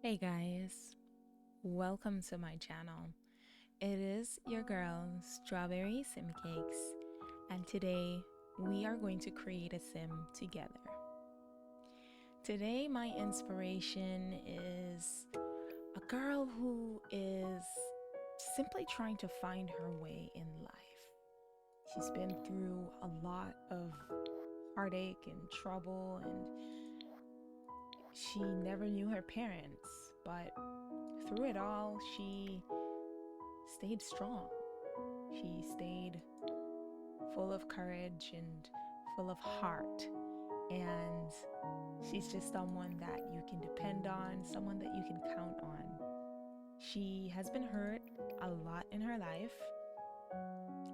Hey guys, welcome to my channel. It is your girl, Strawberry Sim Cakes, and today we are going to create a sim together. Today, my inspiration is a girl who is simply trying to find her way in life. She's been through a lot of heartache and trouble, and she never knew her parents, but through it all, she stayed strong. She stayed full of courage and full of heart. And she's just someone that you can depend on, someone that you can count on. She has been hurt a lot in her life,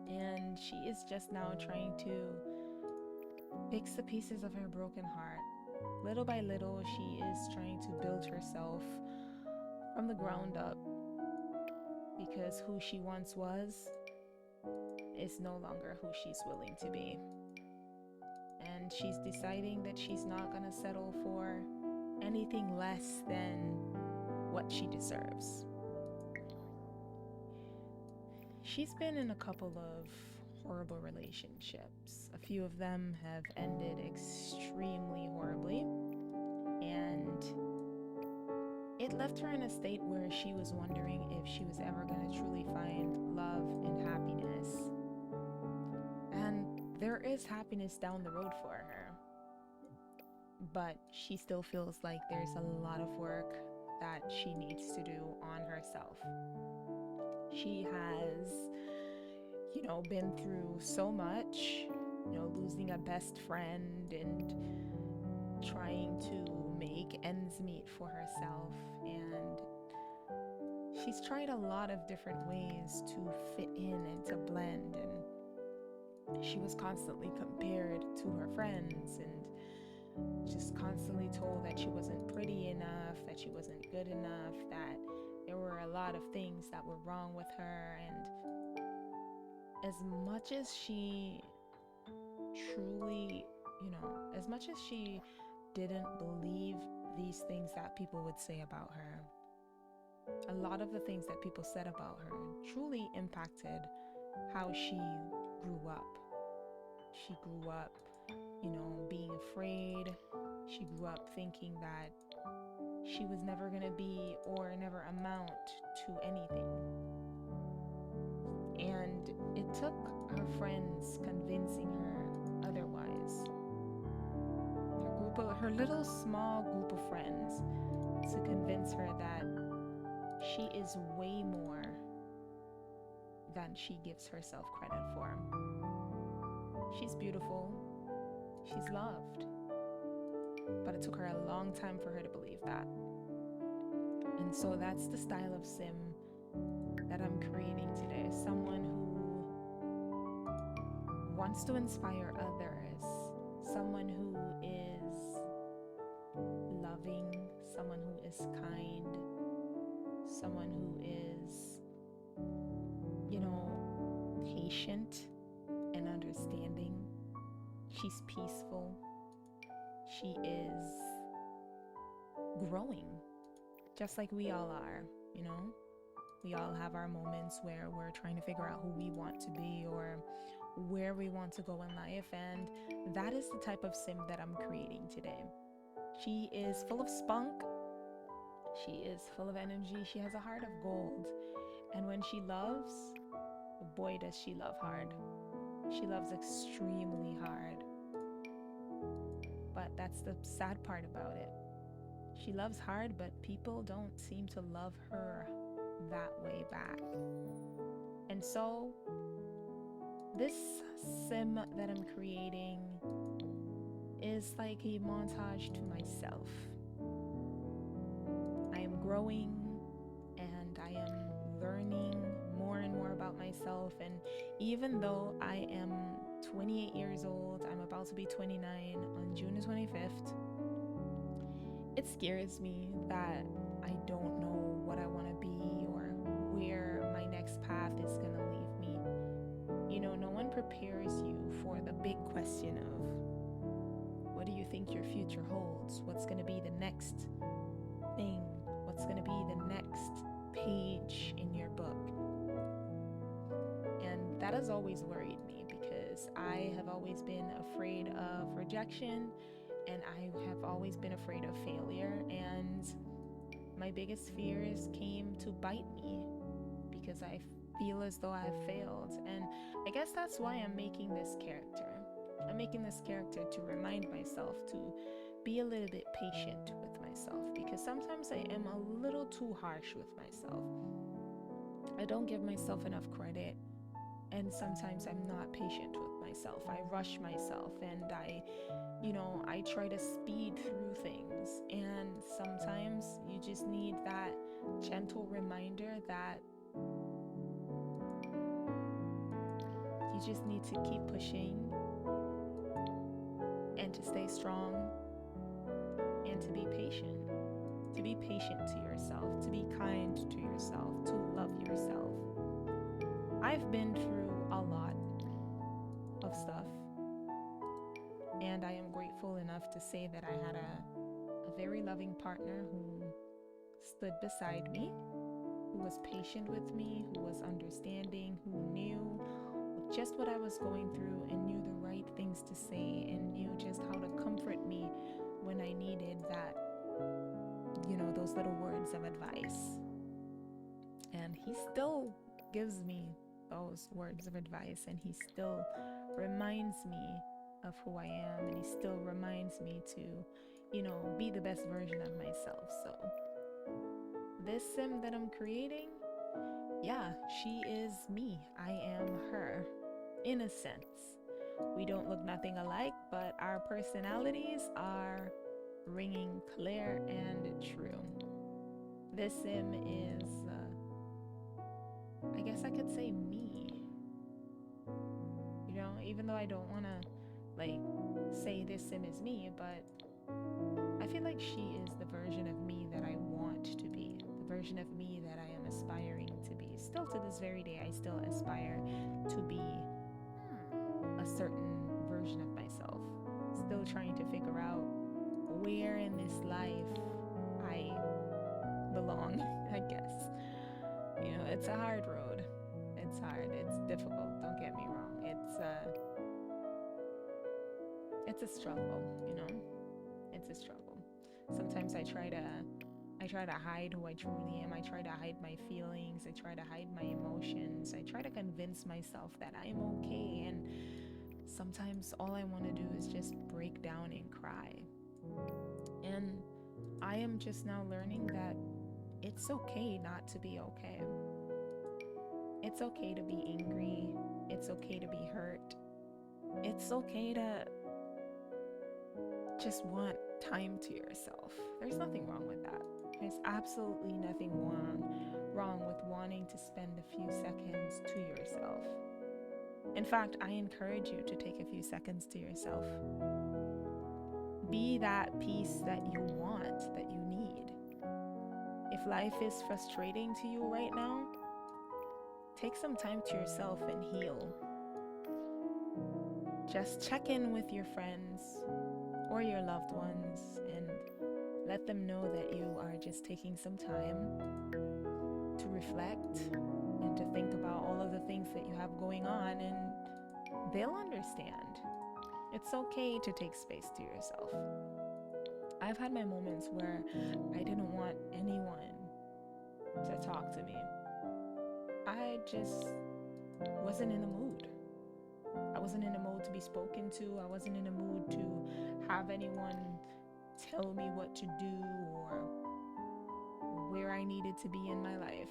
and she is just now trying to fix the pieces of her broken heart. Little by little, she is trying to build herself from the ground up because who she once was is no longer who she's willing to be. And she's deciding that she's not gonna settle for anything less than what she deserves. She's been in a couple of horrible relationships. A few of them have ended extremely horribly, and it left her in a state where she was wondering if she was ever going to truly find love and happiness. And there is happiness down the road for her, but she still feels like there's a lot of work that she needs to do on herself. She has, been through so much, losing a best friend and trying to make ends meet for herself. And she's tried a lot of different ways to fit in and to blend. And she was constantly compared to her friends and just constantly told that she wasn't pretty enough, that she wasn't good enough, that there were a lot of things that were wrong with her. And as much as she truly, as much as she didn't believe these things that people would say about her, a lot of the things that people said about her truly impacted how she grew up. She grew up, being afraid. She grew up thinking that she was never going to be or never amount to anything. And it took her friends convincing her otherwise. Her little small group of friends, to convince her that she is way more than she gives herself credit for. She's beautiful. She's loved. But it took her a long time for her to believe that. And so that's the style of sim that I'm creating today. Someone who wants to inspire others. Someone who is loving. Someone who is kind. Someone who is, patient and understanding. She's peaceful. She is growing, just like we all are, We all have our moments where we're trying to figure out who we want to be or where we want to go in life, and that is the type of sim that I'm creating today. She is full of spunk. She is full of energy. She has a heart of gold. And when she loves, boy, does she love hard. She loves extremely hard. But that's the sad part about it. She loves hard, but people don't seem to love her that way back. And so, this sim that I'm creating is like a montage to myself. I am growing and I am learning more and more about myself. And even though I am 28 years old, I'm about to be 29 on June the 25th, it scares me that I don't know what I want to be or where my next path is going to leave me. No one prepares you for the big question of, what do you think your future holds? What's going to be the next thing? What's that has always worried me because I have always been afraid of rejection and I have always been afraid of failure. And my biggest fears came to bite me because I feel as though I have failed. And I guess that's why I'm making this character. I'm making this character to remind myself to be a little bit patient with myself, because sometimes I am a little too harsh with myself. I don't give myself enough credit, and sometimes I'm not patient with myself. I rush myself and I try to speed through things, and sometimes you just need that gentle reminder that you just need to keep pushing and to stay strong and to be patient. To be patient to yourself, to be kind to yourself, to love yourself. I've been through a lot of stuff, and I am grateful enough to say that I had a very loving partner who stood beside me, who was patient with me, who was understanding, who knew just what I was going through and knew the right things to say and knew just how to comfort me when I needed that, those little words of advice. And he still gives me those words of advice, and he still reminds me of who I am, and he still reminds me to, be the best version of myself. So this sim that I'm creating, yeah, she is me. I am her, in a sense. We don't look nothing alike, but our personalities are ringing clear and true. This sim is, I guess I could say me. Even though I don't want to, say this sim is me, but I feel like she is the version of me that I want to be, the version of me that I am aspiring to be. Still to this very day, I still aspire to be a certain version of myself. Still trying to figure out where in this life I belong, I guess. It's a hard road. It's hard. It's difficult. Don't get me wrong. It's a struggle, It's a struggle. Sometimes I try to hide who I truly am. I try to hide my feelings. I try to hide my emotions. I try to convince myself that I'm okay, and sometimes all I want to do is just break down and cry. And I am just now learning that it's okay not to be okay. It's okay to be angry. It's okay to be hurt. It's okay to just want time to yourself. There's nothing wrong with that. There's absolutely nothing wrong with wanting to spend a few seconds to yourself. In fact, I encourage you to take a few seconds to yourself. Be that peace that you want, that you need. If life is frustrating to you right now, take some time to yourself and heal. Just check in with your friends or your loved ones and let them know that you are just taking some time to reflect and to think about all of the things that you have going on, and they'll understand. It's okay to take space to yourself. I've had my moments where I didn't want anyone to talk to me. I just wasn't in the mood. I wasn't in the mood to be spoken to. I wasn't in the mood to have anyone tell me what to do or where I needed to be in my life.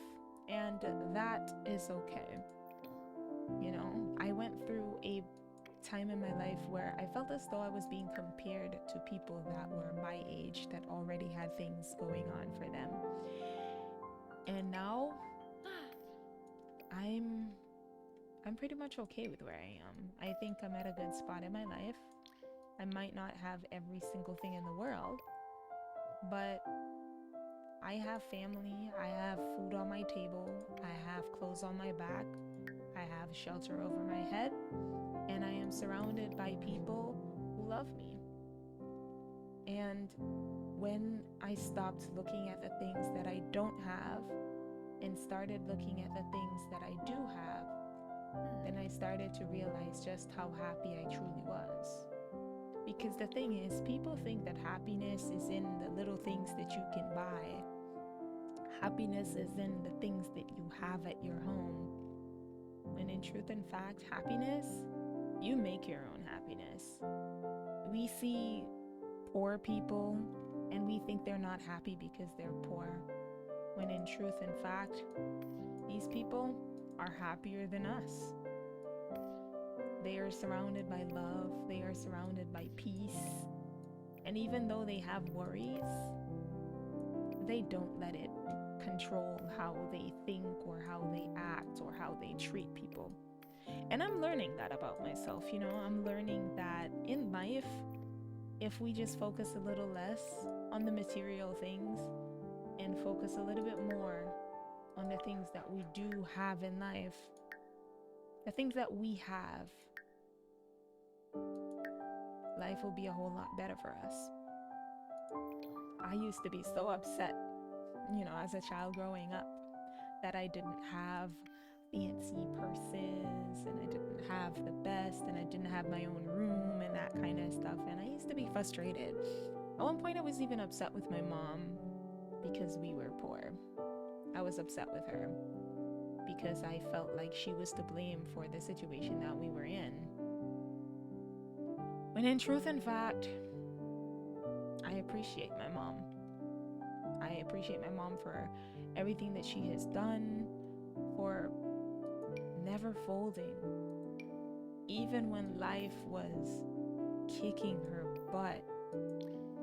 And that is okay. I went through a time in my life where I felt as though I was being compared to people that were my age that already had things going on for them. And now I'm pretty much okay with where I am. I think I'm at a good spot in my life. I might not have every single thing in the world, but I have family, I have food on my table, I have clothes on my back, I have shelter over my head, and I am surrounded by people who love me. And when I stopped looking at the things that I don't have and started looking at the things that I do have, then I started to realize just how happy I truly was. Because the thing is, people think that happiness is in the little things that you can buy. Happiness is in the things that you have at your home. When in truth and fact, happiness, you make your own happiness. We see poor people and we think they're not happy because they're poor. When in truth and fact, these people are happier than us. They are surrounded by love, they are surrounded by peace. And even though they have worries, they don't let it control how they think or how they act or how they treat people. And I'm learning that about myself. I'm learning that in life, if we just focus a little less on the material things and focus a little bit more on the things that we do have in life, the things that we have, life will be a whole lot better for us. I used to be so upset, as a child growing up, that I didn't have fancy purses and I didn't have the best and I didn't have my own room and that kind of stuff. And I used to be frustrated. At one point I was even upset with my mom because we were poor. I was upset with her because I felt like she was to blame for the situation that we were in. When in truth and fact, I appreciate my mom. I appreciate my mom for everything that she has done, for never folding. Even when life was kicking her butt,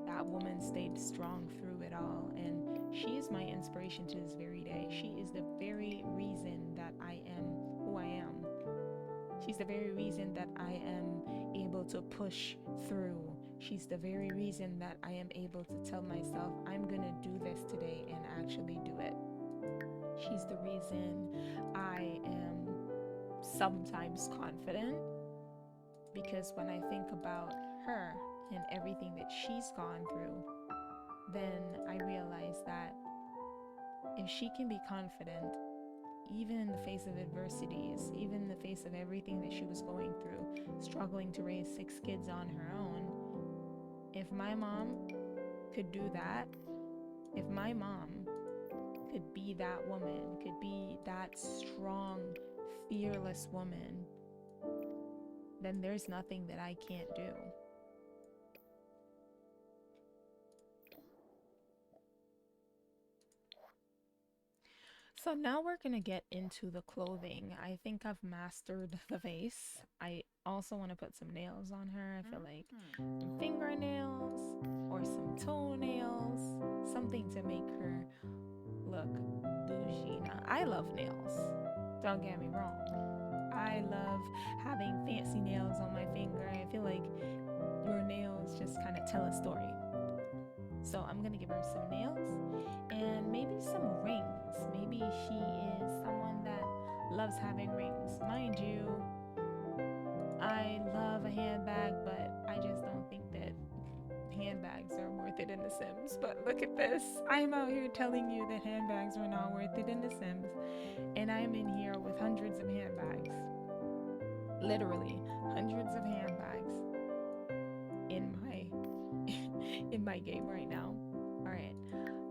that woman stayed strong through it all. And she is my inspiration to this very day. She is the very reason that I am who I am. She's the very reason that I am able to push through. She's the very reason that I am able to tell myself, I'm gonna do this today and actually do it. She's the reason I am sometimes confident, because when I think about her and everything that she's gone through, then I realize that if she can be confident, even in the face of adversities, even in the face of everything that she was going through, struggling to raise 6 kids on her own, if my mom could do that, if my mom could be that woman, could be that strong, fearless woman, then there's nothing that I can't do. So now we're gonna get into the clothing. I think I've mastered the vase. I also want to put some nails on her. I feel like some fingernails or some toenails, something to make her look bougie. Now, I love nails. Don't get me wrong. I love having fancy nails on my finger. I feel like your nails just kind of tell a story. So I'm gonna give her some nails and maybe some rings. Maybe she is someone that loves having rings. Mind you, I love a handbag, but I just don't think that handbags are worth it in The Sims. But look at this. I'm out here telling you that handbags are not worth it in The Sims. And I'm in here with hundreds of handbags. Literally, hundreds of handbags in my game right now. Alright,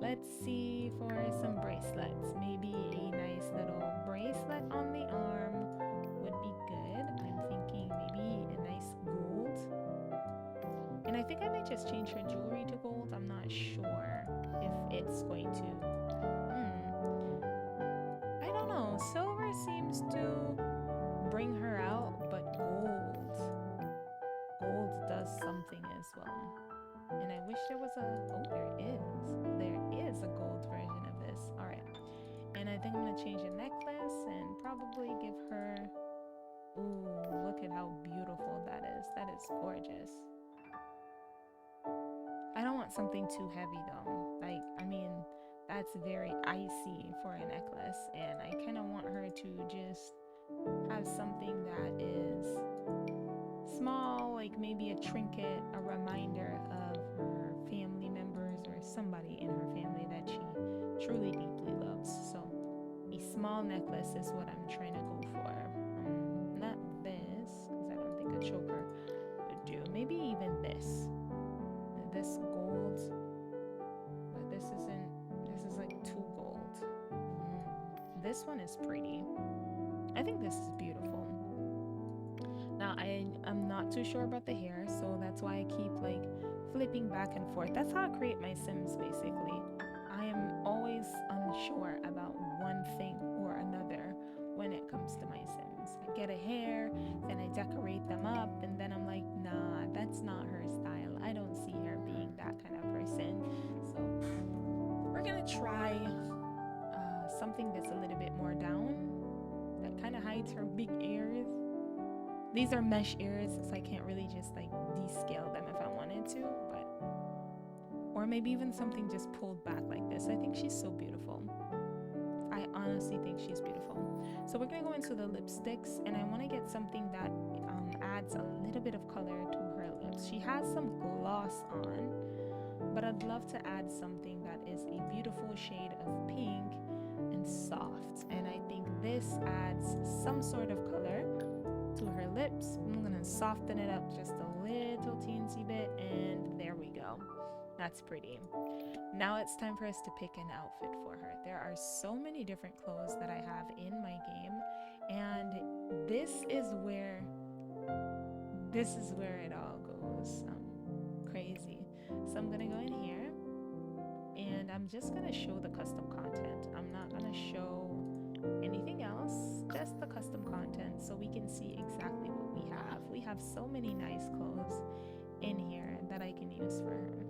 let's see for some bracelets. Maybe a nice little bracelet on the arm would be good. I'm thinking maybe a nice gold. And I think I might just change her jewelry to gold. I'm not sure if it's going to... I don't know. Silver seems to bring her out, but gold does something as well. And I wish there was there is a gold version of this. All right, and I think I'm gonna change the necklace and probably give her, ooh, look at how beautiful that is gorgeous. I don't want something too heavy though. That's very icy for a necklace, and I kind of want her to just have something that is small, like maybe a trinket, a reminder of her family members or somebody in her family that she truly deeply loves. So a small necklace is what I'm trying to go for. this one is pretty. I think this is beautiful. Now I'm not too sure about the hair, so that's why I keep like flipping back and forth. That's how I create my Sims basically. I am always unsure about one thing or another when it comes to my Sims. I get a hair, then I decorate them up, and then I'm like, nah, that's not her style. I don't see her being that kind of person. So we're gonna try something that's a little bit more down, that kind of hides her big ears. These are mesh ears, so I can't really just like descale them if I wanted to, but or maybe even something just pulled back like this. I think she's so beautiful. I honestly think she's beautiful. So we're gonna go into the lipsticks, and I want to get something that adds a little bit of color to her lips. She has some gloss on, but I'd love to add something that is a beautiful shade of pink and soft. And I think this adds some sort of color to her lips. I'm gonna soften it up just a little teensy bit, and there we go. That's pretty. Now it's time for us to pick an outfit for her. There are so many different clothes that I have in my game, and this is where it all goes crazy. So I'm gonna go in here, and I'm just gonna show the custom content. I'm not gonna show anything else, just the custom content, so we can see exactly what we have. We have so many nice clothes in here that I can use for her.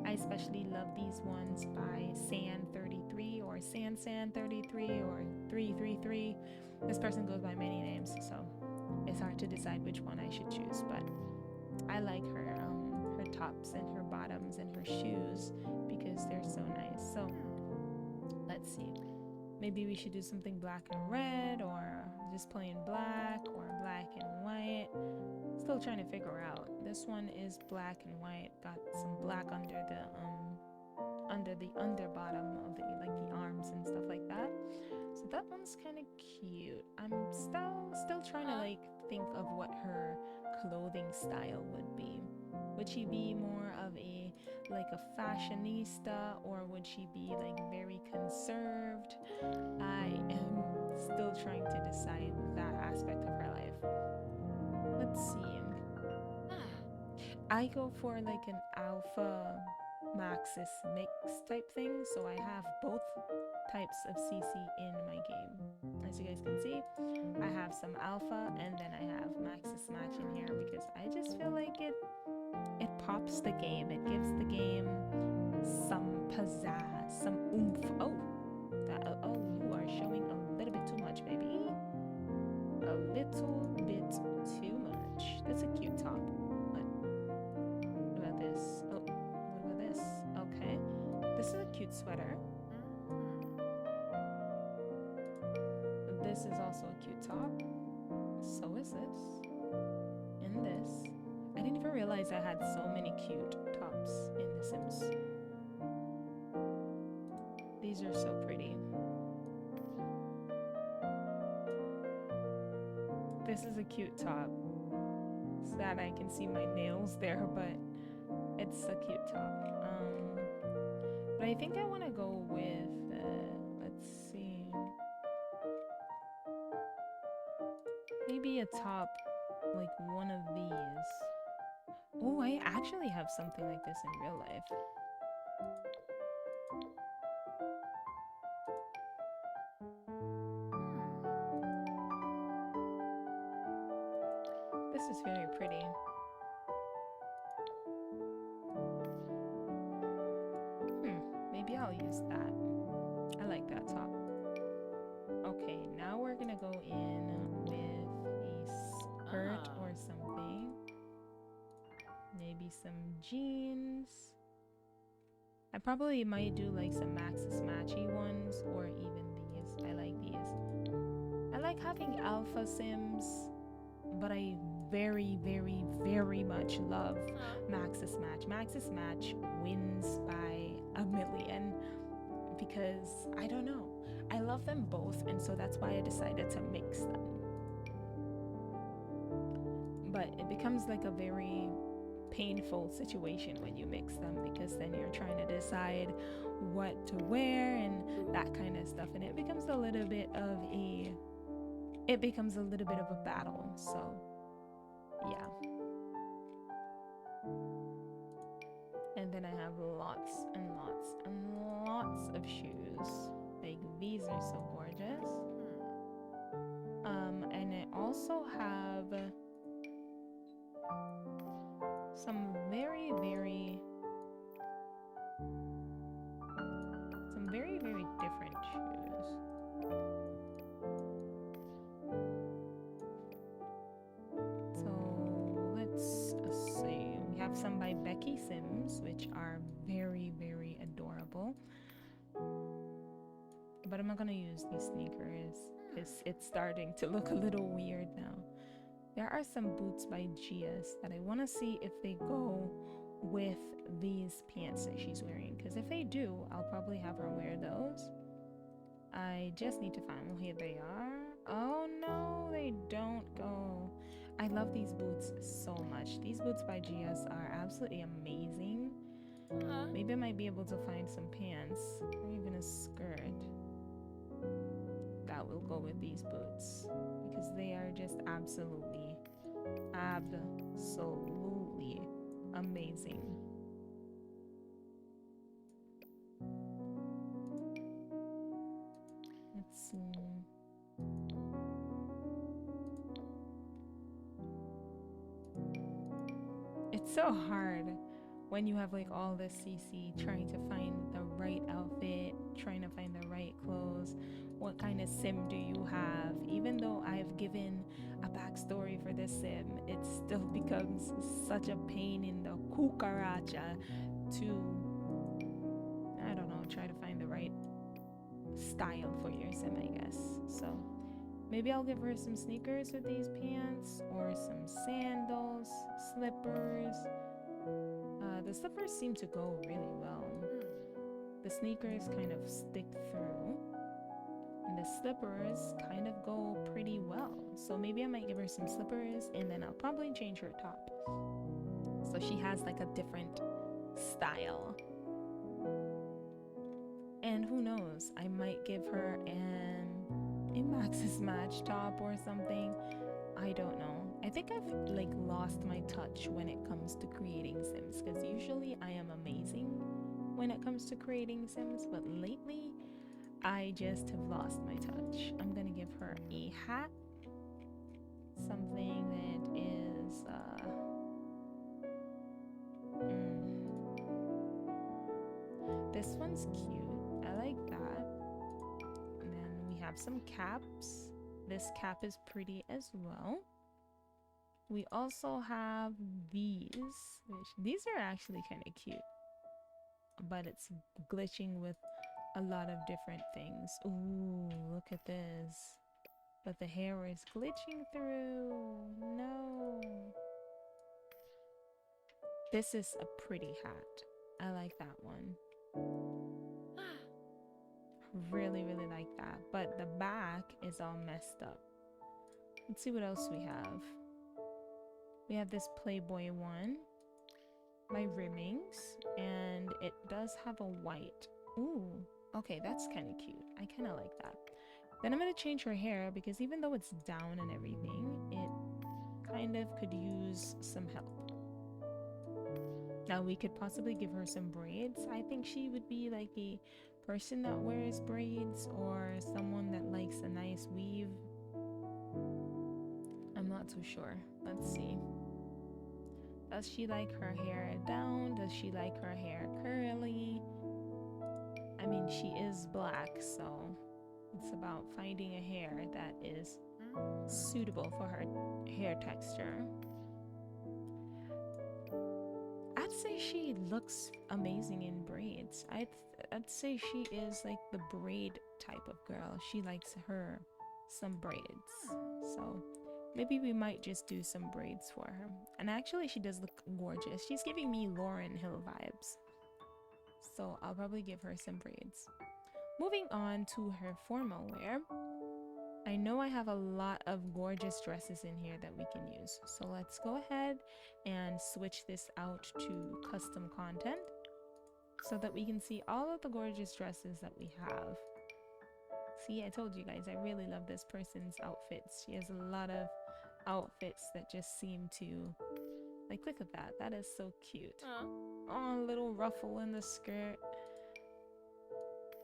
I especially love these ones by San33 or San33 or 333. This person goes by many names, so it's hard to decide which one I should choose, but I like her tops and her bottoms and her shoes because they're so nice. So let's see. Maybe we should do something black and red, or just plain black, or black and white. Still trying to figure out. This one is black and white. Got some black under the under bottom of the like the arms and stuff like that. So that one's kind of cute. I'm still trying to like think of what her clothing style would be. Would she be more of a fashionista, or would she be like very conserved? I am still trying to decide that aspect of her life. Let's see. I go for like an alpha maxis mix type thing, so I have both types of CC in my game. As you guys can see, I have some alpha and then I have maxis match in here because I just feel like it pops the game. It gives the game some pizzazz, some oomph. Oh, you are showing a little bit too much, baby. A little bit too much. That's a cute top. What about this? Oh, what about this? Okay, this is a cute sweater. This is also a cute top. So is this. And this. I didn't even realize I had so many cute tops in The Sims. These are so pretty. This is a cute top. Sad I can see my nails there, but it's a cute top. But I think I want to go with, let's see, maybe a top like one of these. Oh, I actually have something like this in real life. This is very pretty. Maybe I'll use that. I like that top. Okay, now we're gonna go in with a skirt or something. Maybe some jeans. I probably might do like some Maxis Matchy ones, or even these. I like these. I like having alpha Sims, but I very, very, very much love Maxis Match. Maxis Match wins by a million because I don't know. I love them both, and so that's why I decided to mix them. But it becomes like a very painful situation when you mix them, because then you're trying to decide what to wear and that kind of stuff, and it becomes a little bit of a battle. So yeah. And then I have lots and lots and lots of shoes. Like, these are so gorgeous. And I also have some very, very different shoes. So let's see. We have some by Becky Sims, which are very, very adorable. But I'm not gonna use these sneakers because it's starting to look a little weird now. There are some boots by Gia's that I want to see if they go with these pants that she's wearing, because if they do, I'll probably have her wear those. I just need to find them. Here they are. Oh no, they don't go. I love these boots so much. These boots by Gia's are absolutely amazing. Maybe I might be able to find some pants or even a skirt that will go with these boots, because they are just absolutely amazing. Let's see. It's so hard when you have like all this CC, trying to find the right outfit, trying to find the right clothes. What kind of sim do you have? Even though I've given a backstory for this sim, it still becomes such a pain in the cucaracha to, I don't know, try to find the right style for your sim, I guess. So maybe I'll give her some sneakers with these pants, or some sandals, slippers. The slippers seem to go really well. The sneakers kind of stick through, and the slippers kind of go pretty well. So maybe I might give her some slippers, and then I'll probably change her top, so she has like a different style. And who knows, I might give her a Max's Match top or something. I don't know. I think I've like lost my touch when it comes to creating sims, because usually I am amazing when it comes to creating sims, but lately I just have lost my touch. I'm gonna give her a hat, something that is this one's cute. I like that. And then we have some caps. This cap is pretty as well. We also have these, which these are actually kind of cute, but it's glitching with a lot of different things. Ooh, look at this. But the hair is glitching through. No. This is a pretty hat. I like that one. Really, really like that. But the back is all messed up. Let's see what else we have. We have this Playboy one by Rimmings, and it does have a white. Ooh, okay, that's kind of cute. I kind of like that. Then I'm going to change her hair, because even though it's down and everything, it kind of could use some help. Now we could possibly give her some braids. I think she would be like a person that wears braids, or someone that likes a nice weave. I'm not too sure. Let's see. Does she like her hair down? Does she like her hair curly? I mean, she is black, so it's about finding a hair that is suitable for her hair texture. I'd say she looks amazing in braids. I'd say she is like the braid type of girl. She likes her some braids. So maybe we might just do some braids for her. And actually, she does look gorgeous. She's giving me Lauryn Hill vibes. So I'll probably give her some braids. Moving on to her formal wear. I know I have a lot of gorgeous dresses in here that we can use. So let's go ahead and switch this out to custom content. so that we can see all of the gorgeous dresses that we have. See, I told you guys, I really love this person's outfits. She has a lot of outfits that just seem to, like, look at that. That is so cute. Oh, a little ruffle in the skirt.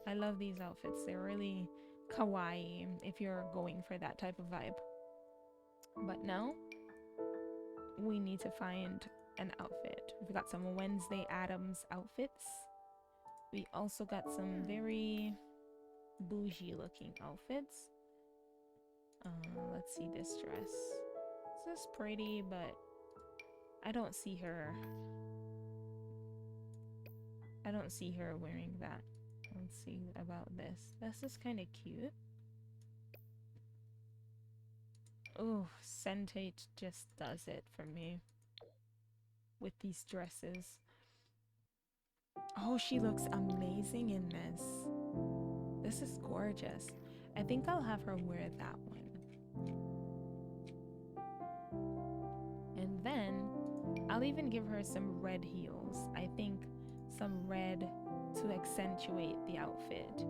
I love these outfits. They're really kawaii if you're going for that type of vibe. But now, we need to find an outfit. We've got some Wednesday Addams outfits. We also got some very bougie looking outfits. Let's see this dress. This is pretty, but I don't see her wearing that. Let's see about this. This is kind of cute. Oh, Sentate just does it for me with these dresses. Oh, she looks amazing in this. This is gorgeous. I think I'll have her wear that one. And then I'll even give her some red heels. I think some red to accentuate the outfit.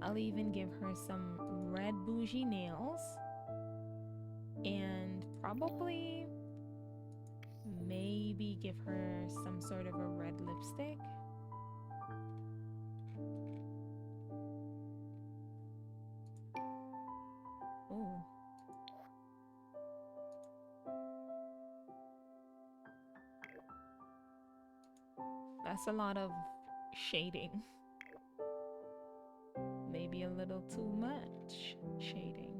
I'll even give her some red bougie nails. And probably maybe give her some sort of a red lipstick. Oh. That's a lot of shading. Maybe a little too much shading.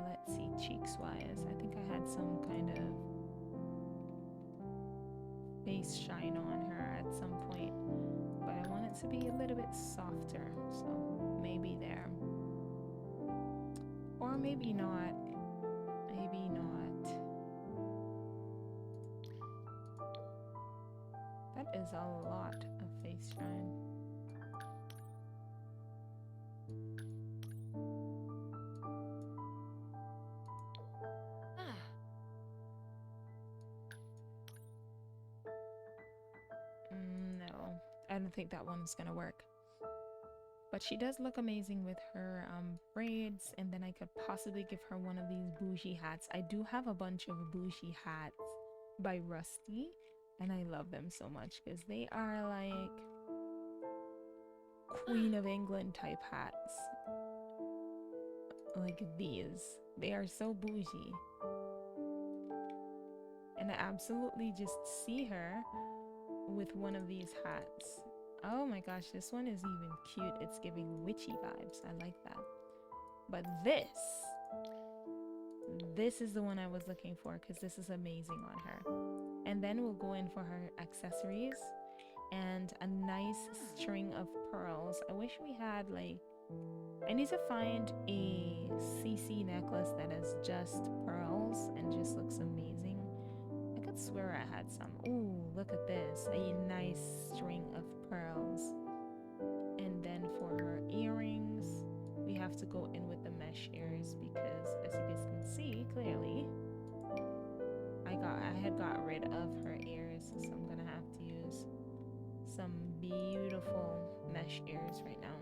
Let's see, cheeks wise. I think I had some kind of face shine on her at some point, but I want it to be a little bit softer, so maybe there. Or maybe not. Maybe not. That is a lot of face shine. No, I don't think that one's gonna work. But she does look amazing with her braids, and then I could possibly give her one of these bougie hats. I do have a bunch of bougie hats by Rusty, and I love them so much because they are like Queen of England type hats. Like these. They are so bougie. And I absolutely just see her with one of these hats. Oh my gosh, this one is even cute. It's giving witchy vibes. I like that. But this is the one I was looking for because this is amazing on her. And then we'll go in for her accessories and a nice string of pearls. I wish we had like, I need to find a CC necklace that is just pearls and just looks amazing. I could swear I had some. Ooh, look at this. A nice string of pearls. And then for her earrings, we have to go in with the mesh ears because as you guys can see clearly, I had got rid of her ears, so I'm gonna have to use some beautiful mesh ears right now.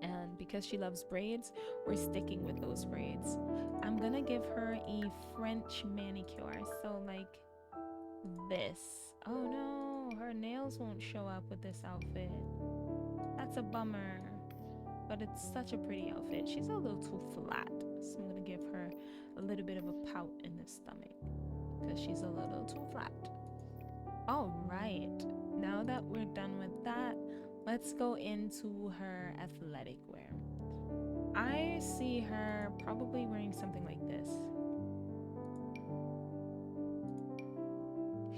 And because she loves braids, we're sticking with those braids. I'm gonna give her a French manicure, so like this. Oh no, her nails won't show up with this outfit. That's a bummer, but it's such a pretty outfit. She's a little too flat, so I'm gonna give her a little bit of a pout in the stomach because she's a little too flat. All right, now that we're done with that, let's go into her athletic wear. I see her probably wearing something like this.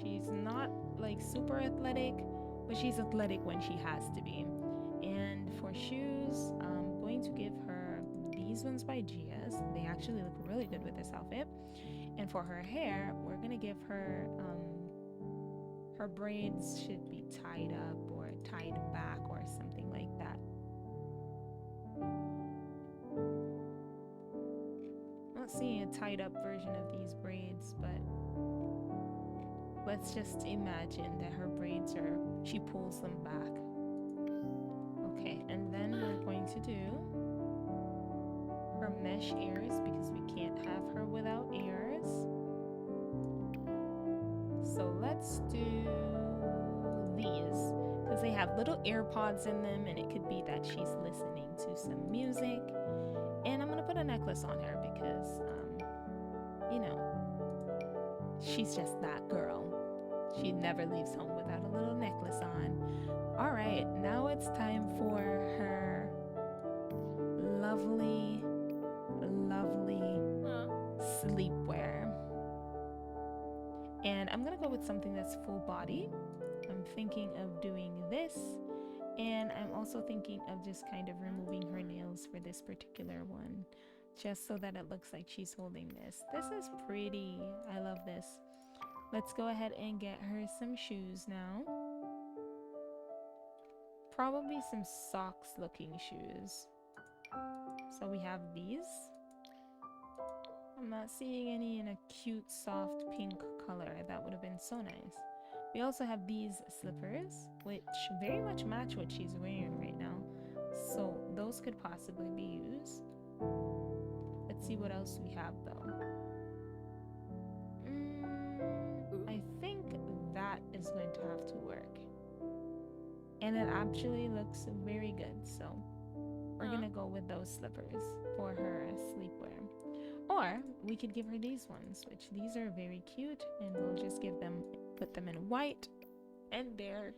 She's not like super athletic, but she's athletic when she has to be. And for shoes, I'm going to give her these ones by Gia's. They actually look really good with this outfit. And for her hair, we're gonna give her her braids should be tied up or tied back or something like that. I'm not seeing a tied up version of these braids, but let's just imagine that her braids are, she pulls them back. Okay, and then we're going to do her mesh ears because we can't have her without ears. So let's do these because they have little ear pods in them, and it could be that she's listening to some music. And I'm gonna put a necklace on her because, you know, she's just that girl. She never leaves home without a little necklace on. All right, now it's time for her lovely, lovely sleepwear. And I'm gonna go with something that's full body. I'm thinking of doing this, and I'm also thinking of just kind of removing her nails for this particular one, just so that it looks like she's holding this. This is pretty. I love this. Let's go ahead and get her some shoes now. Probably some socks looking shoes. So we have these. I'm not seeing any in a cute soft pink color. That would have been so nice. We also have these slippers, which very much match what she's wearing right now. So those could possibly be used. Let's see what else we have though. I think that is going to have to work. And it actually looks very good, so we're gonna go with those slippers for her sleepwear. Or we could give her these ones, which these are very cute, and we'll just put them in white, and there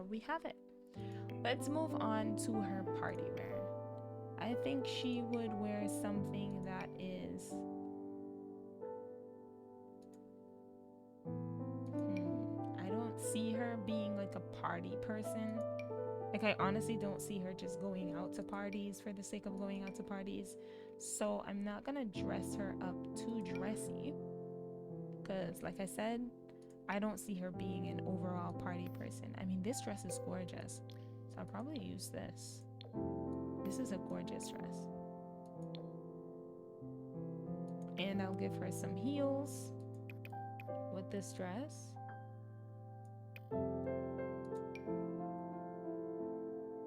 we have it. Let's move on to her party wear. I think she would wear something that is I don't see her being like a party person. Like, I honestly don't see her just going out to parties for the sake of going out to parties. So I'm not gonna dress her up too dressy, because like I said, I don't see her being an overall party person. I mean, this dress is gorgeous, so I'll probably use this. This is a gorgeous dress. And I'll give her some heels with this dress.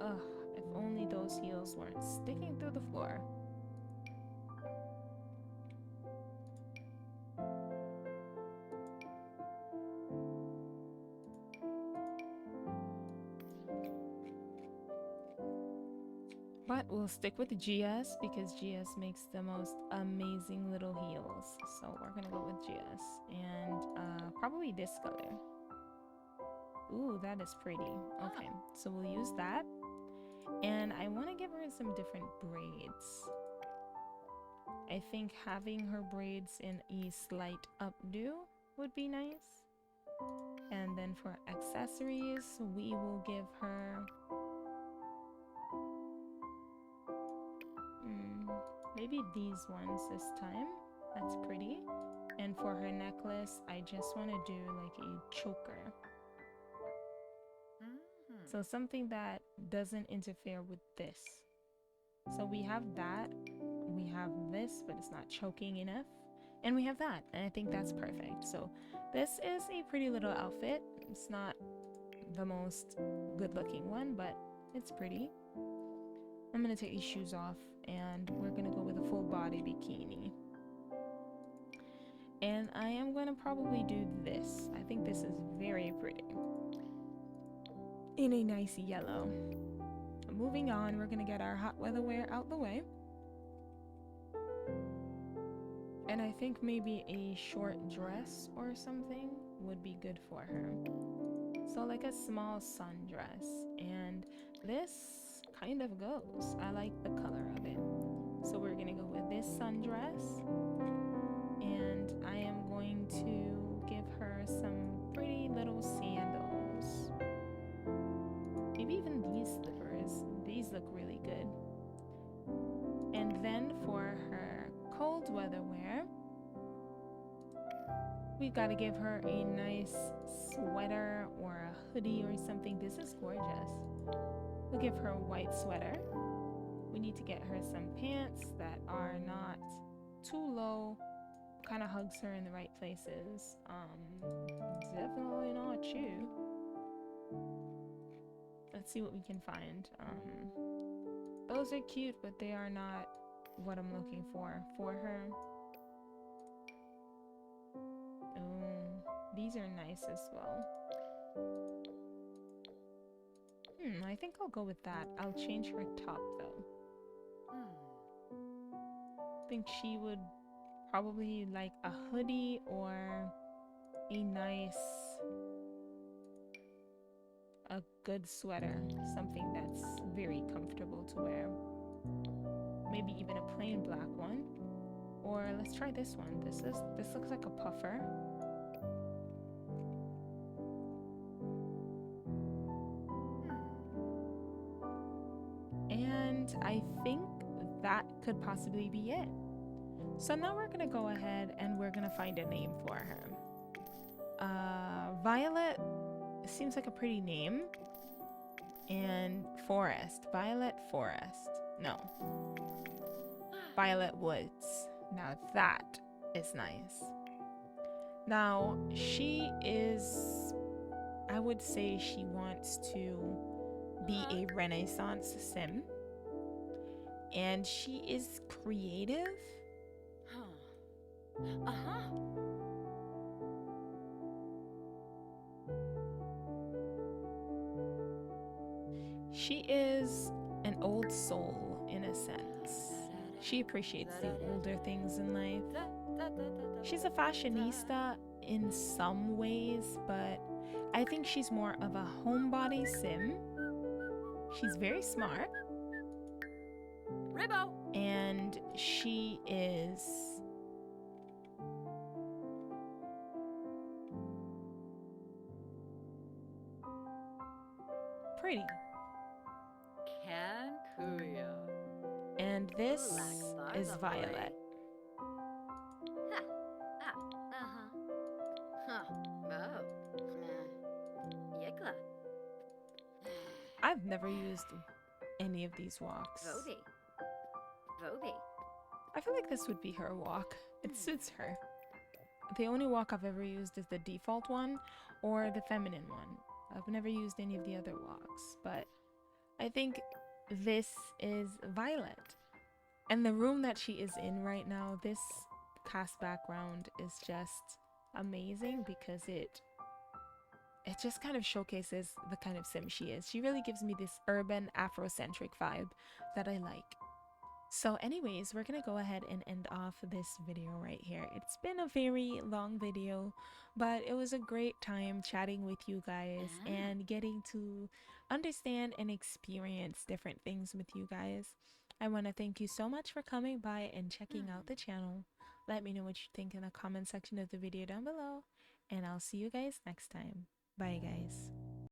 Ugh, if only those heels weren't sticking through the floor. But we'll stick with GS because GS makes the most amazing little heels. So we're gonna go with GS. And probably this color. Ooh, that is pretty. Okay, so we'll use that. And I want to give her some different braids. I think having her braids in a slight updo would be nice. And then for accessories, we will give her maybe these ones this time. That's pretty. And for her necklace, I just want to do like a choker. So something that doesn't interfere with this. So we have that. We have this, but it's not choking enough. And we have that, and I think that's perfect. So this is a pretty little outfit. It's not the most good looking one, but it's pretty. I'm gonna take these shoes off, and we're gonna go with a full body bikini. And I am gonna probably do this. I think this is very pretty. In a nice yellow. Moving on, we're gonna get our hot weather wear out the way. And I think maybe a short dress or something would be good for her. So like a small sundress. And this kind of goes. I like the color of it. So we're gonna go with this sundress. And I am going to give her some pretty little sandals. Maybe even these slippers. These look really good. And then for her cold weather wear, we've got to give her a nice sweater or a hoodie or something. This is gorgeous. We'll give her a white sweater. We need to get her some pants that are not too low kind of hugs her in the right places. Definitely not you. Let's see what we can find. Those are cute, but they are not what I'm looking for her. These are nice as well. I think I'll go with that. I'll change her top though. I think she would probably like a hoodie or a good sweater, something that's very comfortable to wear. Maybe even a plain black one. Or let's try this one. This looks like a puffer. And I think that could possibly be it. So now we're gonna go ahead and we're gonna find a name for her. Violet seems like a pretty name. And Forest. Violet Forest. No. Violet Woods. Now that is nice. Now she is, I would say she wants to be a Renaissance sim. And she is creative. She is an old soul in a sense. She appreciates the older things in life. She's a fashionista in some ways, but I think she's more of a homebody sim. She's very smart. Ribbo. And she is pretty. Cancuya. And this is Violet. I've never used any of these walks. Vody. I feel like this would be her walk. It suits her. The only walk I've ever used is the default one or the feminine one. I've never used any of the other walks, but I think this is Violet. And the room that she is in right now, this cast background is just amazing because it just kind of showcases the kind of sim she is. She really gives me this urban Afrocentric vibe that I like. So anyways, we're gonna go ahead and end off this video right here. It's been a very long video, but it was a great time chatting with you guys and getting to understand and experience different things with you guys. I want to thank you so much for coming by and checking out the channel. Let me know what you think in the comment section of the video down below, and I'll see you guys next time. Bye guys.